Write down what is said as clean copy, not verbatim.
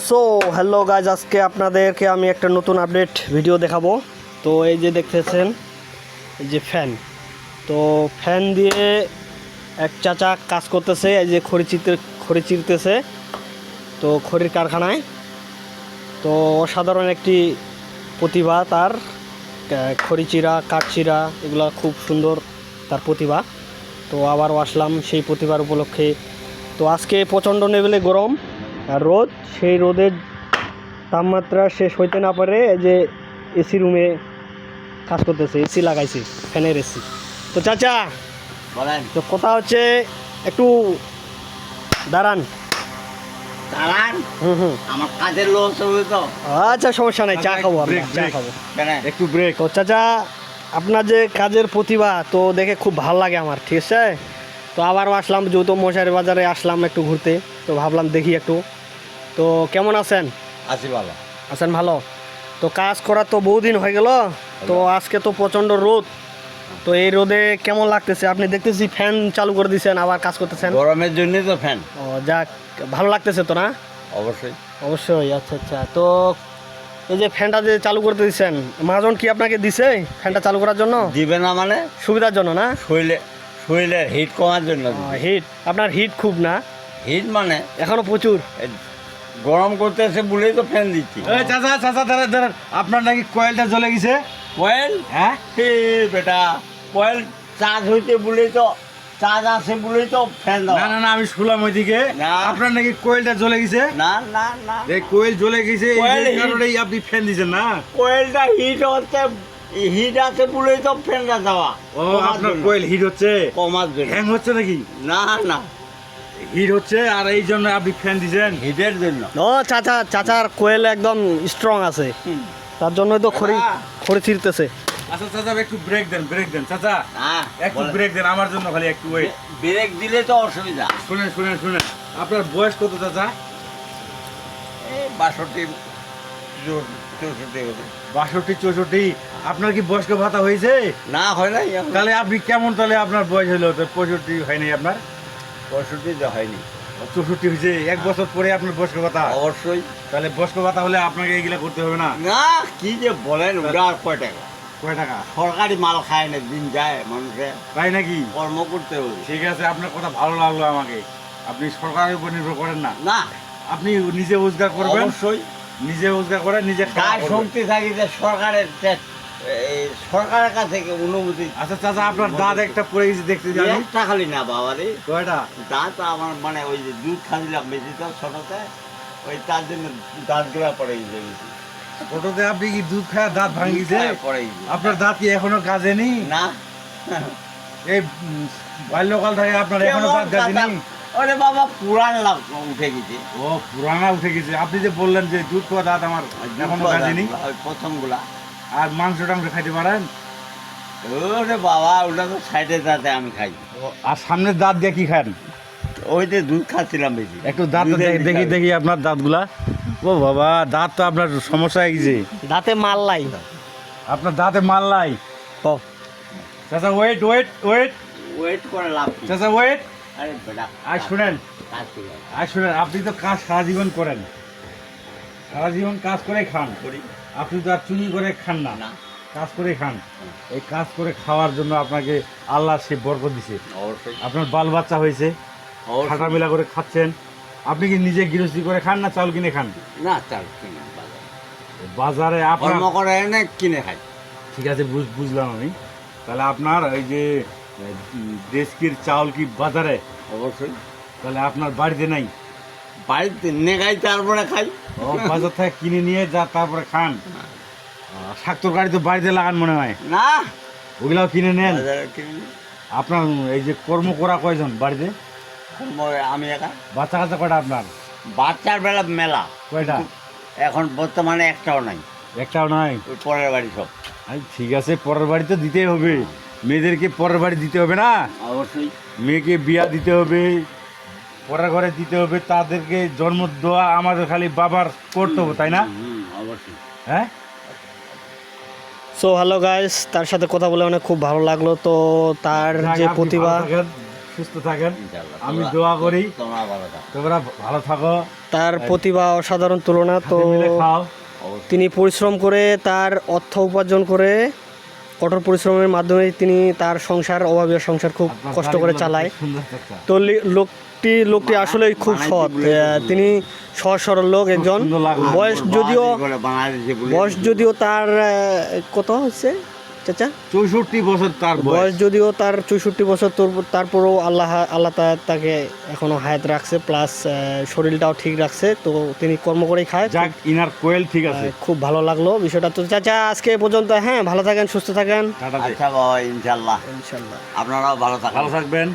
So hello guys, আজকে আপনাদেরকে আমি একটা নতুন আপডেট ভিডিও দেখাবো। তো এই যে দেখতেছেন, এই যে ফ্যান, তো ফ্যান দিয়ে এক চাচা কাজ করতেছে। এই যে খড়ি চিরতেছে, তো খড়ির কারখানায়। তো অসাধারণ একটি প্রতিভা তার, খড়ি চিরা, কাঠ চিরা, এগুলো খুব সুন্দর তার প্রতিভা। তো আবারও আসলাম সেই প্রতিভার উপলক্ষে। তো আজকে প্রচণ্ড লেভেলে গরম আর রোদ, সেই রোদের তাপমাত্রা শেষ হইতে না পারে এই যে এসি রুমে কাজ করতেছে, এসি লাগাইছে, ফ্যানের এসি। তো চাচা বলেন। তো কথা হচ্ছে, একটু দাঁড়ান। আমার কাজের লোক হবে তো। আচ্ছা, সমস্যা নাই, চা খাবো, আমরা চা খাবো, একটু ব্রেক। তো চাচা আপনার যে কাজের প্রতিভা তো দেখে খুব ভালো লাগে আমার, ঠিক আছে। তো আবারও আসলাম, যেহেতু মশারি বাজারে আসলাম একটু ঘুরতে, তো ভাবলাম দেখি একটু। তো কেমন আছেন? আছি ভালো। আছেন ভালো? তো কাজ করা তো বহুদিন হয়ে গেল, তো আজকে তো প্রচণ্ড রোদ। তো এই রোদে কেমন লাগতেছে? আপনি দেখতেছি ফ্যান চালু করে দিয়েছেন, আবার কাজ করতেছেন। গরমের জন্য তো ফ্যান। ও যাক, ভালো লাগতেছে তো না? অবশ্যই অবশ্যই। আচ্ছা আচ্ছা, তো এই যে ফ্যানটা যে চালু করতে দিচ্ছেন, মহাজন কি আপনাকে দিছে ফ্যানটা চালু করার জন্য? দিবে না মানে সুবিধার জন্য না? শরীরে হিট কমার জন্য। হিট, আপনার হিট খুব না? হিট মানে এখনো প্রচুর গরম করতেছে বলেই তো ফ্যান দিচ্ছি। চাচা চাচা দাঁড়ান, আপনার নাকি কয়েলটা জ্বলে গেছে? কয়েল? হ্যাঁ বেটা, কয়েল চার্জ হইতে বলেই তো, চার্জ আছে বলেই তো ফ্যান দাও। না না না, আমি শুনলাম ওইদিকে না। আপনার নাকি কয়েলটা জ্বলে গেছে। না না না, এই কয়েল জ্বলে গেছে, কয়েল এই কারণেই আপনি ফ্যান দিয়েছেন না? কয়েলটা হিট হচ্ছে, হিট আছে বলেই তো ফ্যানটা দেওয়া। ও, আপনার কয়েল হিট হচ্ছে, কমার জন্য। হ্যাং হচ্ছে নাকি? না না, হিট হচ্ছে, আর এই জন্য আপনি ফ্যান দিয়েছেন। হিটের জন্য। ও চাচার কোয়েল একদম স্ট্রং আছে, তার জন্যই তো খড়ি ছিঁড়তেছে। আচ্ছা চাচা, একটু ব্রেক দেন চাচা, হ্যাঁ, একটু ব্রেক দেন আমার জন্য, খালি একটু ওয়েট। ব্রেক দিলে তো অসুবিধা। শুনেন, আপনার বয়স কত চাচা? এই 62 64 হবে। 62 64। আপনার কি বয়স্ক ভাতা হয়েছে? না, হয় নাই এখন। তাহলে আপনি কেমন, তাহলে আপনার বয়স হলো 65 হয়নি আপনার? 65 যে হয়নি। 64 হয়েছে, এক বছর পরে আপনার বয়স্ক ভাতা। অবশ্যই। তাহলে বয়স্ক ভাতা হলে আপনাকে এগুলা করতে হবে না। না, কি যে বলেন, ওটা আর কয় টাকা? কয় টাকা? সরকারি মাল খায় না, দিন যায় মানুষে, তাই নাকি? কর্ম করতে হবে। ঠিক আছে, আপনার কথা ভালো লাগলো আমাকে। আপনি সরকারের উপর নির্ভর করেন না, না, আপনি নিজে রোজগার করবেন। অবশ্যই। নিজে রোজগার করে নিজে খাওয়া গায়ে করবেন। শক্তি থাকি যে সরকারের এই সরকারের কাছ থেকে অনুমতি। আচ্ছা চাচা, আপনার দাঁত একটা পড়ে গেছে দেখতে জানি। একটা খালি না বাবা রে, কয়টা? দাঁত আমার মানে ওই যে দুধ খাইলাম বেশি তো ছোটতে, ওই তার জন্য দাঁতগুলা পড়ে গেছে। ছোটতে আপনি কি দুধ খায় দাঁত ভাঙিছে? পড়ে গেছে। আপনার দাঁত কি এখনো কাজে নি? না, এই বাল্যকাল থেকে আপনার এখনো দাঁত কাজে নি? ওরে বাবা, পুরান লাভ উঠে গেছে। ও, পুরানা উঠে গেছে। আপনি যে বললেন যে দুধ খাওয়া দাঁত আমার এখনো কাজে নি, ওই প্রথমগুলা। আর মাংস টাংস খাইতে পারেন? ওরে বাবা, ওটা তো সাইডে দাঁতে আমি খাই। আর সামনের দাঁত দিয়ে কি খান? ওই যে দুধ খাচ্ছিলাম বেশি। একটু দাঁত দেখি আপনার দাঁতগুলা। ও বাবা, দাঁত তো আপনার সমস্যা হয়ে গেছে। দাঁতে মাল লাই। আপনার দাঁতে মাল নাই। ও চাচা ওয়েট, ওয়েট করে লাভ কি? চাচা ওয়েট। আরে বেটা, আর শুনেন, আপনি তো কাজ সারা জীবন করেন, সারা জীবন কাজ করে খান। করি। আপনি তো আর চুরি করে খান না, না, কাজ করে খান। এই কাজ করে খাওয়ার জন্য আপনাকে আল্লাহ সে বরকত দিছে। অবশ্যই। আপনার বাল বাচ্চা হয়েছে, খাটা মেলা করে খাচ্ছেন। আপনি কি নিজে গৃহস্থী করে খান না চাউল কিনে খান? না, চাল কিনে বাজারে। বাজারে আপনার কর্ম করে এনে কিনে খাই। ঠিক আছে, বুঝলাম আমি। তাহলে আপনার এই যে দেশকির চাউল কি বাজারে? অবশ্যই। তাহলে আপনার বাড়িতে নাই? বাড়িতে নেগাই তারপরে খাই। ও, বাজার থেকে কিনে নিয়ে যা তারপরে খান। শাক তরকারি তো বাড়িতে লাগান মনে হয়, না, ওগুলাও কিনে নেন। বাজারে কিনে নিই। আপনার এই যে কর্ম করা কয়জন বাড়িতে? আমি একা। বাচ্চা কাচ্চা কয়টা আপনার? বাচ্চার বেলা মেলা, কয়টা? এখন বর্তমানে একটাও নাই। একটাও নয়? ওই পরের বাড়ি সব। ঠিক আছে, পরের বাড়ি তো দিতেই হবে। মেয়েদেরকে পরের বাড়ি দিতে হবে না? অবশ্যই। মেয়েকে বিয়া দিতে হবে, পরের ঘরে দিতে হবে, তাদেরকে জন্ম দেওয়া আমাদের খালি বাবার কর্তব্য, তাই না? অবশ্যই। হ্যাঁ। সো হ্যালো গাইস, তার সাথে কথা বলে অনেক খুব ভালো লাগলো। তো তার যে প্রতিভা, সুস্থ থাকেন, ইনশাআল্লাহ। আমি তোমরা- দোয়া করি তোমরা ভালো থাকো। তোমরা ভালো থাকো, তার প্রতিভা অসাধারণ তুলনা। তো হাতে মিলে খাও। অবশ্যই। তিনি পরিশ্রম করে তার অর্থ উপার্জন করে কঠোর পরিশ্রমের মাধ্যমে তিনি তার সংসার, অভাবীয় সংসার খুব আপনার কষ্ট করে গাড়িগুলো চালায়। খুব সুন্দর চাচা। তো লোকটি আসলেই খুব সৎ। তিনি সহজ সরল লোক একজন। সুন্দর লাগলো। বয়স ওর যদিও বাবা করে বাংলাদেশে বলে বয়স দিয়েছিল। যদিও তার কত হচ্ছে চাচা? 64 বছর তার বয়স। বয়স যদিও তার 64 বছর, তারপরেও আল্লাহ তাকে এখনো হায়াত রাখছে, প্লাস শরীরটাও ঠিক রাখছে। তো তিনি কর্ম করেই খায়। যাক, ইনার কোয়েল ঠিক আছে। খুব ভালো লাগলো বিষয়টা। তো চাচা আজকে এ পর্যন্ত, হ্যাঁ ভালো থাকেন, সুস্থ থাকেন টাটা দে। আচ্ছা বাবা, ইনশাল্লাহ ইনশাল্লাহ। আপনারাও ভালো থাকবেন। ভালো থাকবেন।